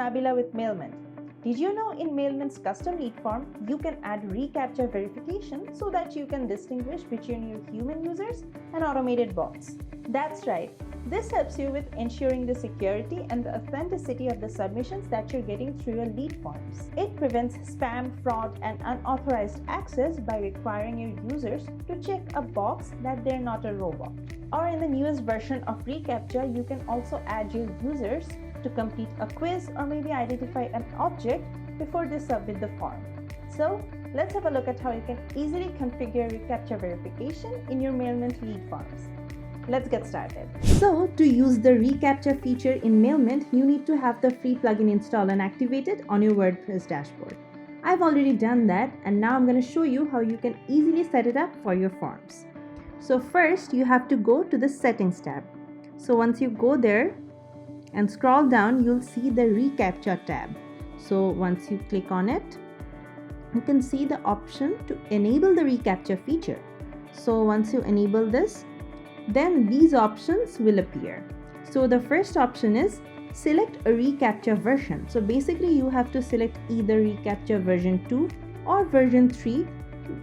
fabula with Mailmint. Did you know in Mailmint's custom lead form, you can add reCAPTCHA verification so that you can distinguish between your human users and automated bots? That's right. This helps you with ensuring the security and the authenticity of the submissions that you're getting through your lead forms. It prevents spam, fraud, and unauthorized access by requiring your users to check a box that they're not a robot. Or in the newest version of reCAPTCHA, you can also add your users to complete a quiz or maybe identify an object before they submit the form. So let's have a look at how you can easily configure reCAPTCHA verification in your Mailmint lead forms. Let's get started. So to use the reCAPTCHA feature in Mailmint, you need to have the free plugin installed and activated on your WordPress dashboard. I've already done that, and now I'm going to show you how you can easily set it up for your forms. So first you have to go to the settings tab. So once you go there and scroll down, you'll see the reCAPTCHA tab. So once you click on it, you can see the option to enable the reCAPTCHA feature. So once you enable this, then these options will appear. So the first option is select a reCAPTCHA version. So basically you have to select either reCAPTCHA version 2 or version 3,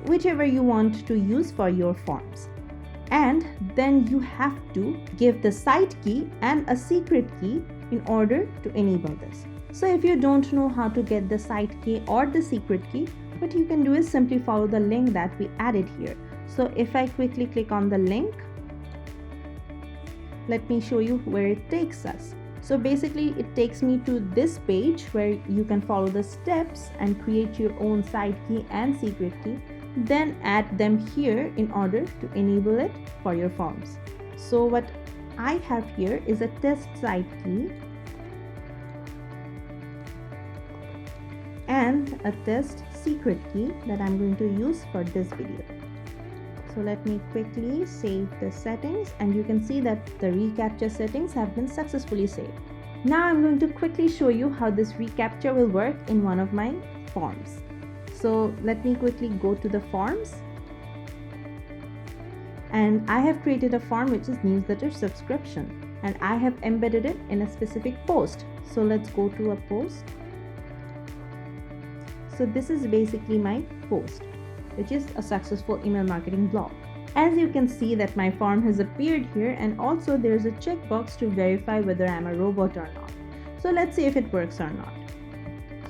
whichever you want to use for your forms. And then you have to give the site key and a secret key in order to enable this. So if you don't know how to get the site key or the secret key, what you can do is simply follow the link that we added here. So if I quickly click on the link, let me show you where it takes us. So basically it takes me to this page where you can follow the steps and create your own site key and secret key, then add them here in order to enable it for your forms. So what I have here is a test site key and a test secret key that I'm going to use for this video. So let me quickly save the settings, and you can see that the reCAPTCHA settings have been successfully saved. Now I'm going to quickly show you how this reCAPTCHA will work in one of my forms. So let me quickly go to the forms, and I have created a form which is newsletter subscription, and I have embedded it in a specific post. So let's go to a post. So this is basically my post, which is a successful email marketing blog. As you can see that my form has appeared here, and also there's a checkbox to verify whether I'm a robot or not. So let's see if it works or not.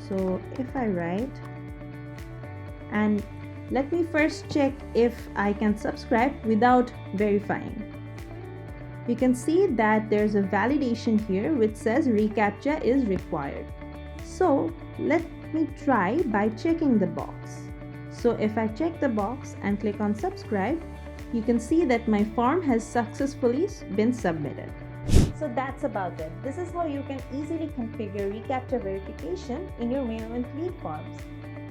So if I write, and let me first check if I can subscribe without verifying. You can see that there's a validation here which says reCAPTCHA is required. So let me try by checking the box. So if I check the box and click on subscribe, you can see that my form has successfully been submitted. So that's about it. This is how you can easily configure reCAPTCHA verification in your Mailmint lead forms.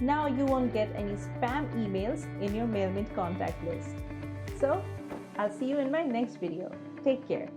Now you won't get any spam emails in your Mailmint contact list. So I'll see you in my next video. Take care.